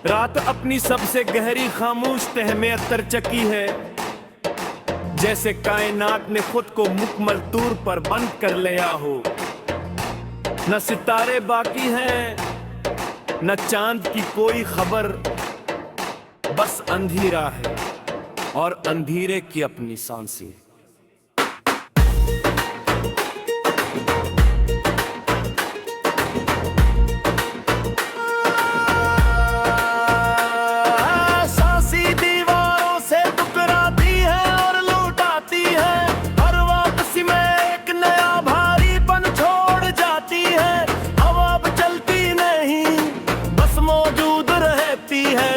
रात अपनी सबसे गहरी खामोश तह में अतर चकी है, जैसे कायनात ने खुद को मुकम्मल तूर पर बंद कर लिया हो। न सितारे बाकी हैं, न चांद की कोई खबर, बस अंधेरा है और अंधेरे की अपनी सांसें।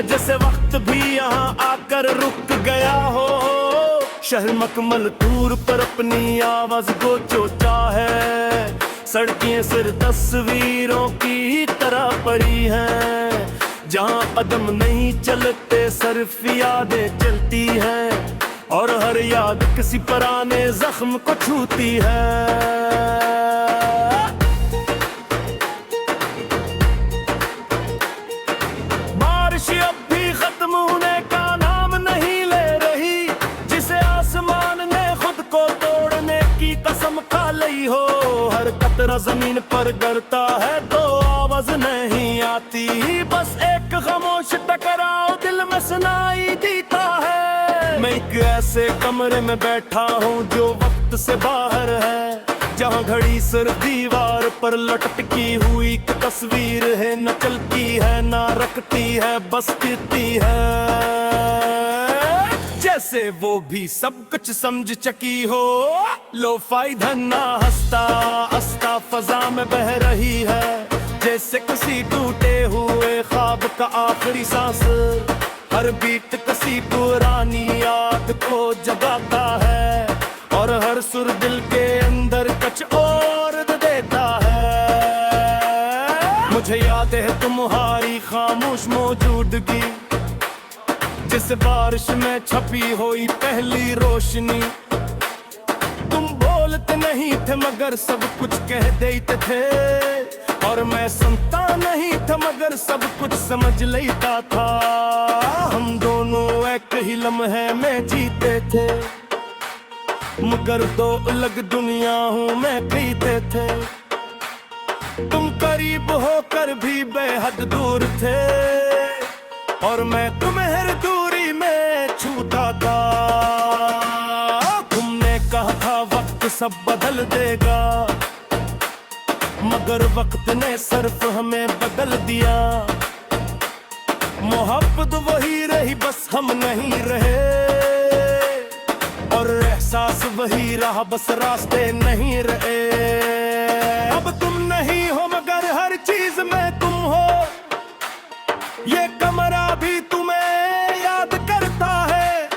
जैसे वक्त भी यहाँ आकर रुक गया हो, शहर मकमल तूर पर अपनी आवाज को चोचा है। सड़कें सिर तस्वीरों की तरह पड़ी हैं, जहाँ कदम नहीं चलते सिर्फ यादें चलती हैं, और हर याद किसी पुराने जख्म को छूती है। अब भी खत्म होने का नाम नहीं ले रही, जिसे आसमान ने खुद को तोड़ने की कसम खा ली हो। हर कतरा जमीन पर गिरता है तो आवाज नहीं आती, बस एक खामोश टकराव दिल में सुनाई देता है। मैं एक ऐसे कमरे में बैठा हूँ जो वक्त से बाहर है, जहाँ घड़ी सिर्फ दीवार पर लटकी हुई तस्वीर है, न चलती है न रखती है, बस गिरती है। जैसे वो भी सब कुछ समझ चकी हो। लो फाई धन्ना हंसता हंसता फजा में बह रही है, जैसे किसी टूटे हुए ख्वाब का आखिरी सांस। हर बीट किसी पुरानी याद को जगाता है, और हर सुर दिल के अंदर कुछ और देता है। मुझे याद है तुम्हारी खामोश मौजूदगी, जिस बारिश में छपी हुई पहली रोशनी। तुम बोलते नहीं थे मगर सब कुछ कह देते थे, और मैं सुनता नहीं था मगर सब कुछ समझ लेता था। हम दोनों एक ही लम्हे में जीते थे, मगर दो अलग दुनिया हूँ मैं कहते थे। तुम करीब होकर भी बेहद दूर थे, और मैं तुम्हें हर दूरी में छूता था। तुमने कहा था वक्त सब बदल देगा, मगर वक्त ने सिर्फ हमें बदल दिया। मोहब्बत वही रही बस हम नहीं रहे, और एहसास वही रहा बस रास्ते नहीं रहे। अब तुम नहीं हो मगर हर चीज में तुम हो, ये कमरा भी तुम्हें याद करता है,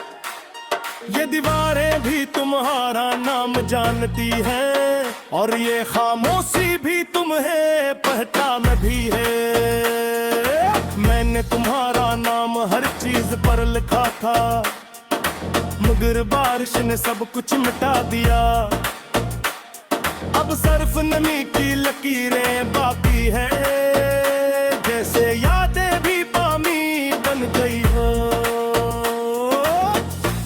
ये दीवारें भी तुम्हारा नाम जानती हैं, और ये खामोशी भी तुम्हें पहचान भी है। मैंने तुम्हारा नाम हर चीज पर लिखा था, मगर बारिश ने सब कुछ मिटा दिया। अब सिर्फ नमी की लकीरें बाकी हैं, जैसे यादें भी पानी बन गई हो।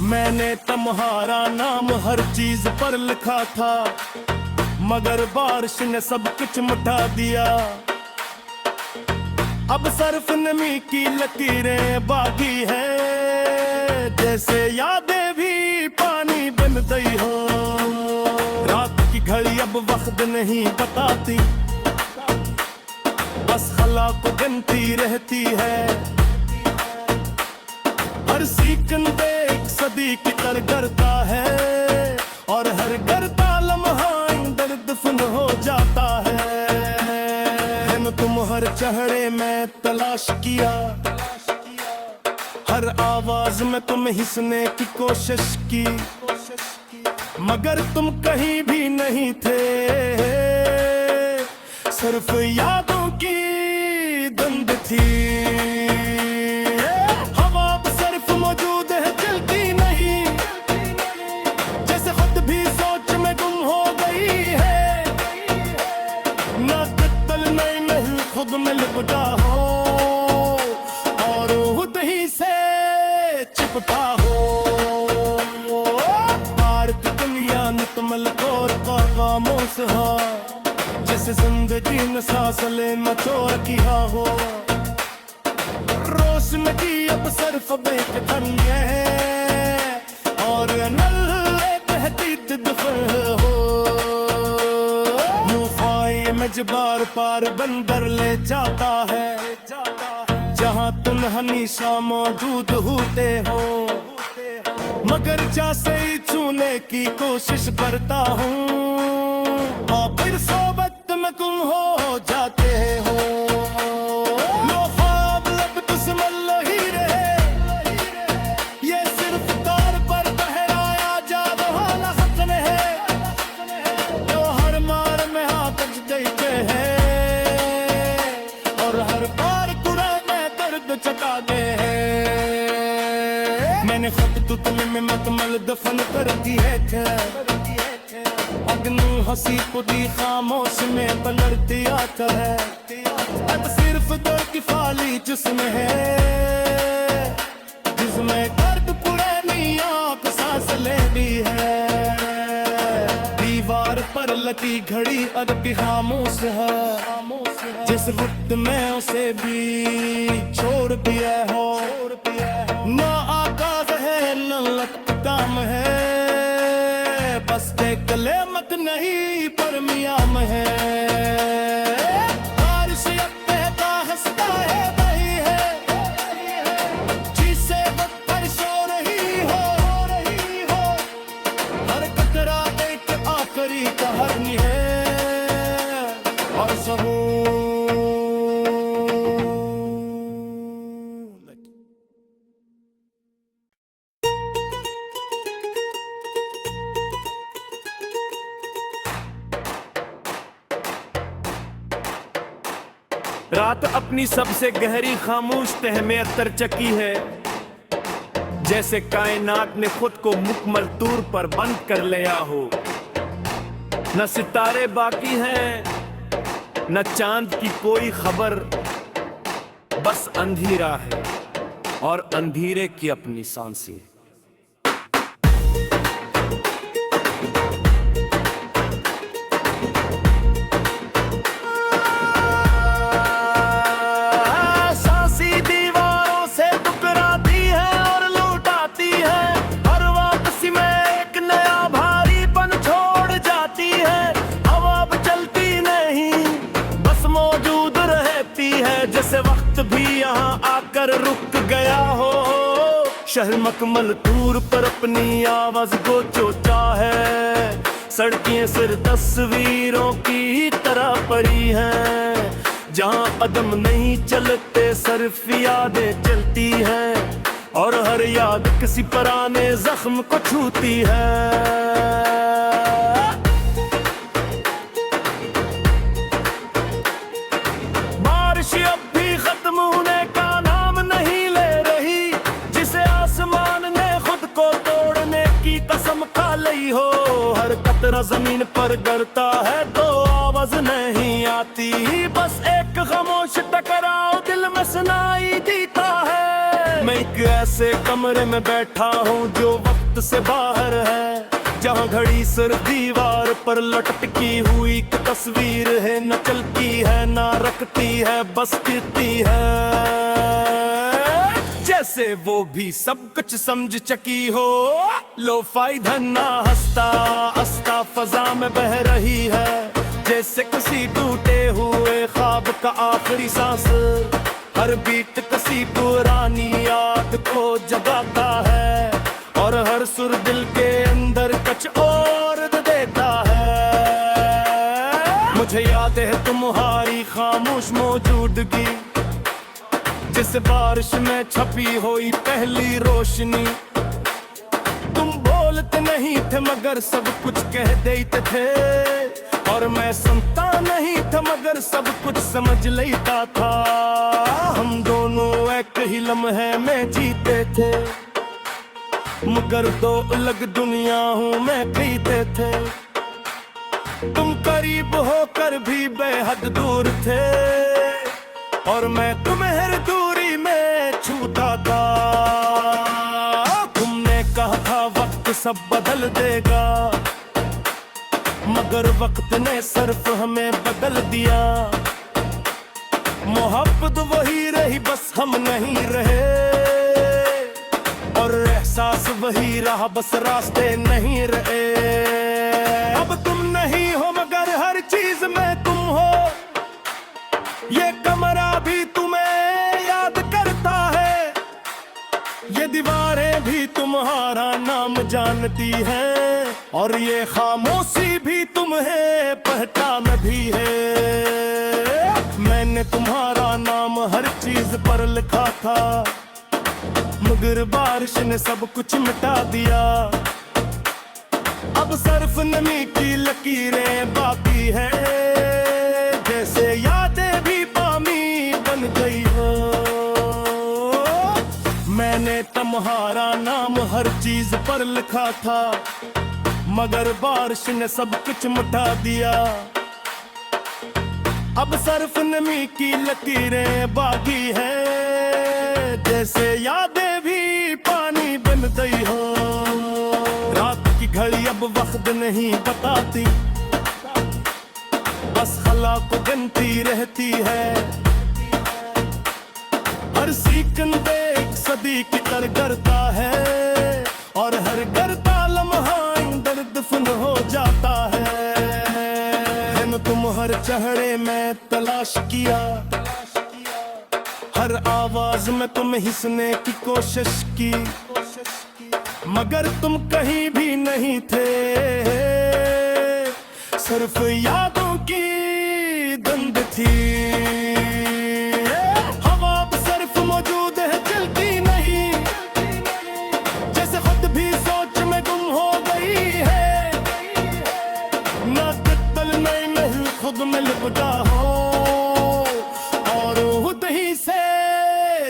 मैंने तुम्हारा नाम हर चीज पर लिखा था, मगर बारिश ने सब कुछ मिटा दिया। अब सिर्फ नमी की लकीरें बाकी हैं, जैसे यादें भी पानी बन गई हो। रात की घड़ी अब वक्त नहीं बताती, बस खला को गिनती रहती है। हर सीकंदे एक सदी की तरह करता है, और हर करता लम्हा दर्द दफन हो जाता है। तुम हर चेहरे में तलाश किया, हर आवाज में तुम हिसने की कोशिश की, मगर तुम कहीं भी नहीं थे। सिर्फ यादों की धुंध थी। हवा सिर्फ मौजूद है चलती नहीं, जैसे खुद भी सोच में गुम हो गई है। ना कत्ल नहीं खुद में लिपटा हो, और खामोश हा, जैसे जिंदगी में सांस ले में चोर किया हो। रोशन की अब सिर्फ बेकथन है, और नल्ले तहदीद दफर हो। मुफाए मजबार पार बंदर ले जाता है, जहाँ तुम हमेशा मौजूद होते हो। मगर जैसे ही छूने की कोशिश करता हूँ, और फिर सोबत में तुम हो जाते हो। लो ख्वाब लब दुश्मन ही रहे, ये सिर्फ तार पर बहराया जादू वाला हसन है, जो हर मार में हाथ देते हैं, और हर बार कुरान में दर्द चटाते हैं। मैंने खुद तुतले में मतमल दफन कर दी है, अग्नि हंसी खुदी खामोश में पलट दिया है। अब सिर्फ दो की फाली जिसमें है, जिसमें दर्द पुरानी आँख सांस ले ली है। दीवार पर लगी घड़ी अब भी खामोश है, जिस वक्त में उसे भी छोड़ दिया हो। ना आगाज है न लख्ताम है, बस एक कलेमत नहीं पर मियाम है। बारिश अब बहता हंसता है वही है, जिसे वक्त पर सो रही हो। हर कतरा एक आखिरी कहानी है, और सबूत रात अपनी सबसे गहरी खामोश तह में अतर चकी है, जैसे कायनात ने खुद को मुकम्मल तौर पर बंद कर लिया हो। न सितारे बाकी हैं, न चांद की कोई खबर, बस अंधेरा है और अंधेरे की अपनी सांसें। जैसे वक्त भी यहाँ आकर रुक गया हो, शहर मकमल टूर पर अपनी आवाज को चोचा है। सड़कें सिर तस्वीरों की तरह पड़ी हैं, जहाँ कदम नहीं चलते सिर्फ यादें चलती हैं, और हर याद किसी पुराने जख्म को छूती है। अब भी खत्म होने का नाम नहीं ले रही, जिसे आसमान ने खुद को तोड़ने की कसम खा ली हो। हर कतरा जमीन पर गिरता है तो आवाज नहीं आती, बस एक खामोश टकराव दिल में सुनाई देता है। मैं एक ऐसे कमरे में बैठा हूँ जो वक्त से बाहर है, जहाँ घड़ी सिर दीवार पर लटकी हुई तस्वीर है, न चलती है ना रखती है, बस गिरती है। जैसे वो भी सब कुछ समझ चकी हो, लोफाई धन्ना हंसता हंसता फजा में बह रही है, जैसे किसी टूटे हुए ख्वाब का आखिरी सांस। हर बीट किसी पुरानी याद को जगाता है, और हर सुर दिल के अंदर कुछ और देता है। मुझे याद है तुम्हारी खामोश मौजूदगी, जिस बारिश में छपी हुई पहली रोशनी। तुम बोलते नहीं थे मगर सब कुछ कह देते थे, और मैं सुनता नहीं था मगर सब कुछ समझ लेता था। हम दोनों एक ही लम्हे में जीते थे, मगर दो अलग दुनियाओं में जीते थे। तुम करीब होकर भी बेहद दूर थे, और मैं तुम्हें हर दूरी में छूता था। तुमने कहा था वक्त सब बदल देगा, मगर वक्त ने सिर्फ हमें बदल दिया। मोहब्बत वही रही बस हम नहीं रहे, और एहसास वही रहा बस रास्ते नहीं रहे। अब तुम नहीं हो मगर हर चीज में तुम हो, ये कमरा भी तुम्हें याद करता है, ये दीवारें भी तुम्हारा नाम जानती हैं, और ये खामोशी भी तुम्हें पहचान भी है। मैंने तुम्हारा नाम हर चीज पर लिखा था, मगर बारिश ने सब कुछ मिटा दिया। अब सिर्फ नमी की लकीरें बाकी है, जैसे यादें भी पानी बन गई हो। मैंने तुम्हारा नाम हर चीज पर लिखा था, मगर बारिश ने सब कुछ मिटा दिया। अब सिर्फ नमी की लकीरें बाकी है, जैसे यादें भी पानी बन गई हो। रात की घड़ी अब वक्त नहीं बताती, बस खला को गिनती रहती है। हर सीकंदे एक सदी की तरह करता है, और हर करता लम्हा दर्द फन हो जाता है। तुम हर चेहरे में तलाश किया, हर आवाज में तुम हिसने की कोशिश की, मगर तुम कहीं भी नहीं थे। सिर्फ यादों की धुंध थी। हवा अब सिर्फ मौजूद है, चलती नहीं, जैसे खुद भी सोच में गुम हो गई है। ना कत्ल नहीं खुद में लिपटा हो, और खुद ही से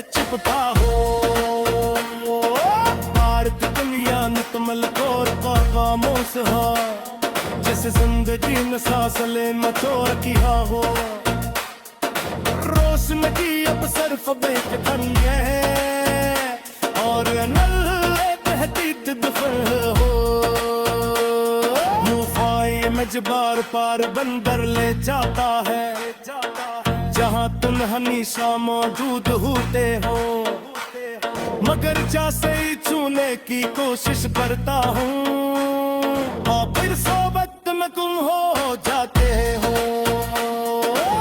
चिपटा हो। भारत दुनिया ने तुमल कोर का खामोश हा, जैसे जिंदगी में सांस लेना चोर किया हो। रोशन की अब सिर्फ बेखन है, और नल्ले बहती दफर हो। मुफाए मजबार पार बंदर ले जाता है, जहाँ तुम हमेशा मौजूद होते हो। मगर जैसे ही छूने की कोशिश करता हूँ, और फिर सोबत में तुम हो जाते हो।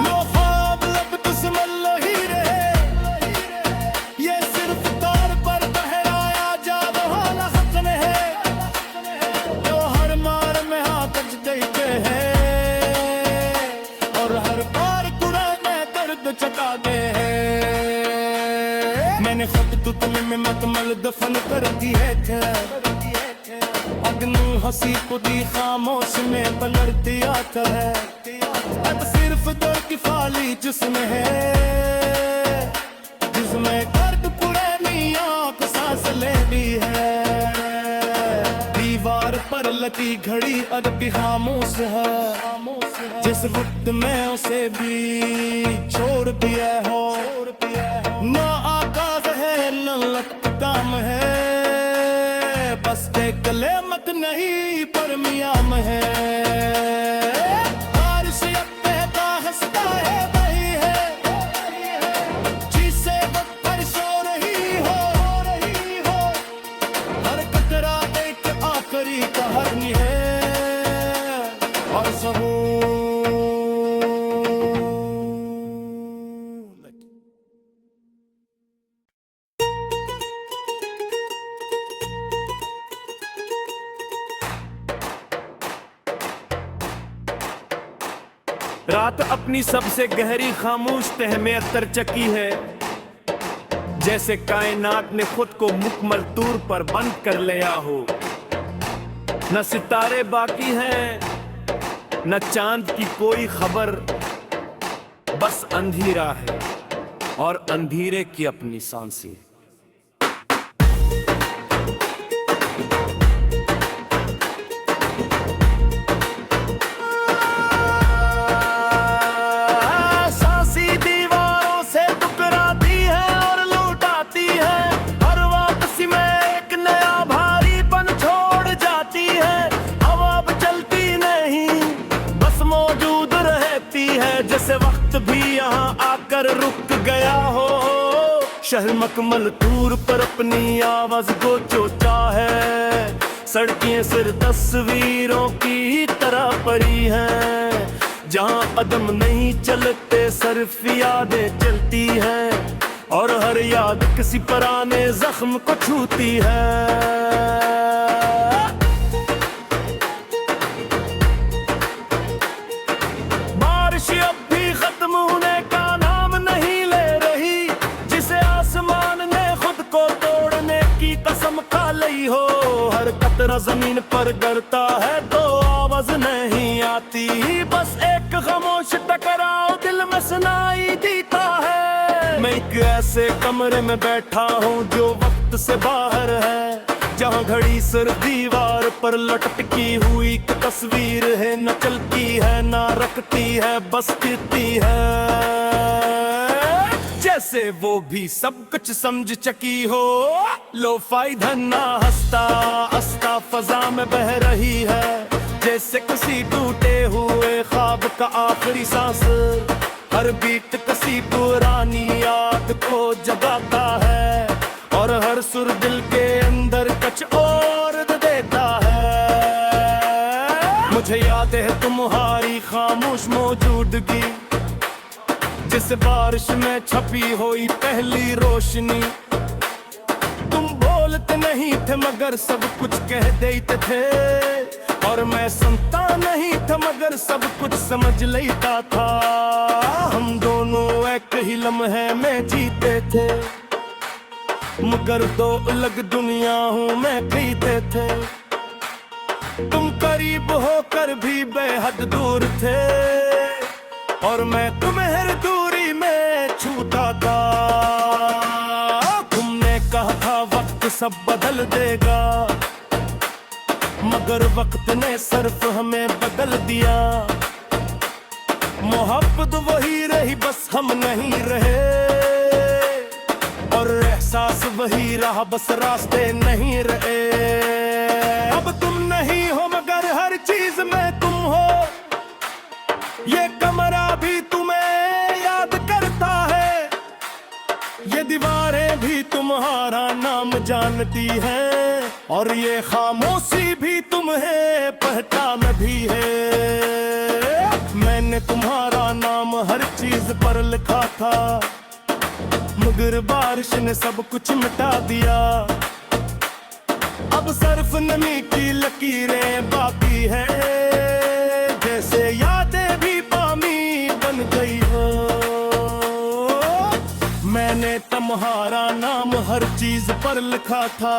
लो ख्वाब लब दुश्मन ही रहे, ये सिर्फ तौर पर बहराया जाद वाला खत्म है, जो हर मार में हाथ देते हैं, और हर बार कुरान में दर्द चकाते हैं। मैंने खुद तुतले में मकमल दफन कर दी है, अग्नि हंसी को दी खामोश में पलटती आता है। अब सिर्फ दो की फाली जिसमें है, जिसमें दर्द पुरानी आँख सांस ले ली है। दीवार पर लगी घड़ी अब भी खामोश है, जिस वक्त में उसे भी छोड़ दिया हो। ना आगाज है न लख्त काम है, बस देख ले मत नहीं पर मियाम है। बारिश अब बहता हंसता है वही है, जिसे वक्त पर सो रही हो। हर कतरा एक आखिरी कहानी है, और सबूत रात अपनी सबसे गहरी खामोश तह में अतर चकी है, जैसे कायनात ने खुद को मुकम्मल तौर पर बंद कर लिया हो। न सितारे बाकी हैं, न चांद की कोई खबर, बस अंधेरा है और अंधेरे की अपनी सांसें। नहीं जैसे वक्त भी यहाँ आकर रुक गया हो। शहर मकमल टूर पर अपनी आवाज को चोचा है। सड़कें सिर तस्वीरों की तरह पड़ी हैं। जहाँ कदम नहीं चलते सिर्फ यादें चलती हैं। और हर याद किसी पुराने जख्म को छूती है। बारिश अब भी खत्म होने का नाम नहीं ले रही। जिसे आसमान ने खुद को तोड़ने की कसम खा ली हो। हर कतरा जमीन पर गिरता है तो आवाज नहीं आती। बस एक खामोश टकराव दिल में सुनाई देता है। मैं एक ऐसे कमरे में बैठा हूँ जो वक्त से बाहर है। जहाँ घड़ी सिर दीवार पर लटकी हुई एक तस्वीर है। न चलती है न रखती है बस गिरती है। जैसे वो भी सब कुछ समझ चकी हो। लोफाई धन्ना हंसता हंसता फजा में बह रही है। जैसे किसी टूटे हुए ख्वाब का आखिरी सांस। हर बीट किसी पुरानी याद को जगाता है। और हर सुर दिल के अंदर कुछ और देता है। मुझे याद है तुम्हारी खामोश मौजूदगी। जिस बारिश में छपी हुई पहली रोशनी। तुम बोलते नहीं थे मगर सब कुछ कह देते थे। और मैं सुनता नहीं था मगर सब कुछ समझ लेता था। हम दोनों एक ही लम्हे में जीते थे। मगर दो अलग दुनिया हूँ मैं कहते थे। तुम करीब होकर भी बेहद दूर थे। और मैं तुम्हें हर दूरी में छूता था। तुमने कहा था वक्त सब बदल देगा। मगर वक्त ने सिर्फ हमें बदल दिया। मोहब्बत वही रही बस हम नहीं रहे। और एहसास वही रहा बस रास्ते नहीं रहे। अब तुम नहीं हो मगर हर चीज में तुम हो। ये कमरा भी तुम्हें याद करता है। ये दीवारें भी तुम्हारा नाम जानती हैं। और ये खामोशी भी तुम्हें पहचान भी है। मैंने तुम्हारा नाम हर चीज पर लिखा था। मगर बारिश ने सब कुछ मिटा दिया। अब सिर्फ नमी की लकीरें बाकी है। जैसे यादें भी पानी बन गई हो। मैंने तुम्हारा नाम हर चीज पर लिखा था।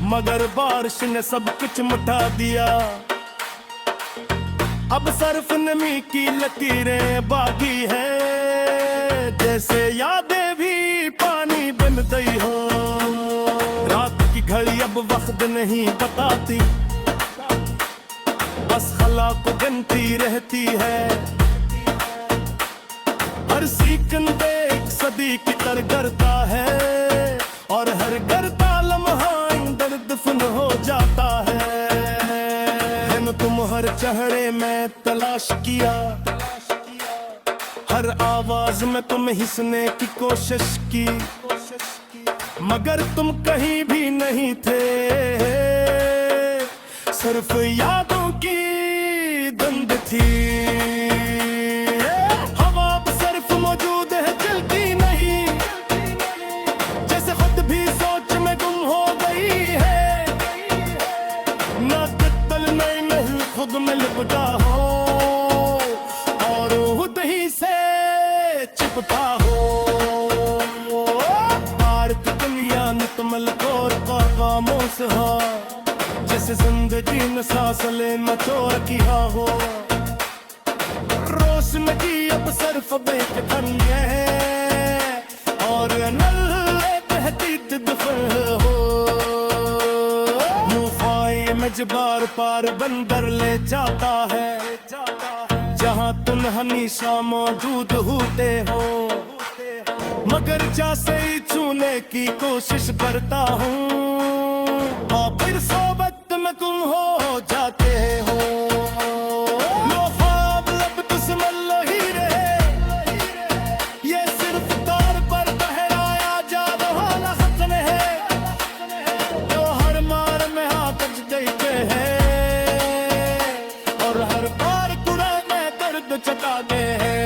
मगर बारिश ने सब कुछ मिटा दिया। अब सिर्फ नमी की लकीरें बाकी है। जैसे यादें भी पानी बन गई हो। रात की घड़ी अब वक्त नहीं बताती। बस खला को गिनती रहती है। हर सीकंदे एक सदी की तरह करता है। और हर करता लम्हा दर्द फन हो जाता है। तुम हर चेहरे में तलाश किया। हर आवाज में तुम ही सुनने की कोशिश की। मगर तुम कहीं भी नहीं थे। सिर्फ यादों की धुंध थी। हवा सिर्फ मौजूद है चलती नहीं। जैसे खुद भी सोच में गुम हो गई है। ना कत्ल नहीं खुद में लिपटा हो। और खुद ही से चिपटा हो। पार की दुनिया ने तुम लकोर का खामोश हो। जैसे जिंदगी ने सांस लेना चोर किया हो। रोशन की अब सिर्फ बेखन है। और नल्ले बहती दफन हो। मजबार पार बंदर ले जाता है। जहाँ तुम हमेशा मौजूद होते हो। मगर जैसे ही छूने की कोशिश करता हूँ। और फिर सोबत में तुम हो जाते हो। लो ख्वाब अब दुश्मन ही रहे। दर्द चका दे है।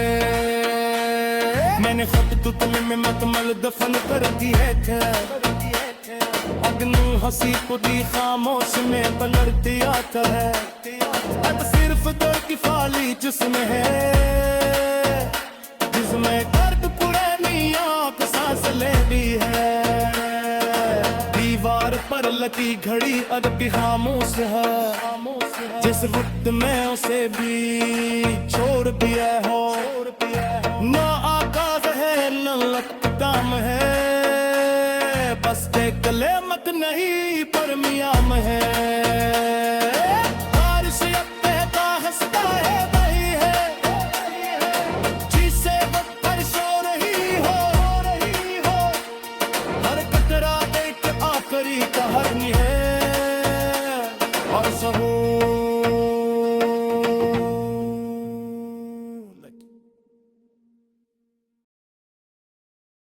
मैंने खुद तुतले में मकमल दफन कर दी है अग्नि हंसी खुदी खामोश में पलटती आता है। अब सिर्फ दर्द की फाली जिसमें है, जिसमें दर्द पुरानी आंख सांस ले दी है। दीवार पर लगी घड़ी अब भी खामोश है, जिस वक्त में उसे भी छोड़ दिया हो। ना आकाश है न लकताम है, बस एक कलेमत नहीं पर मियाम है।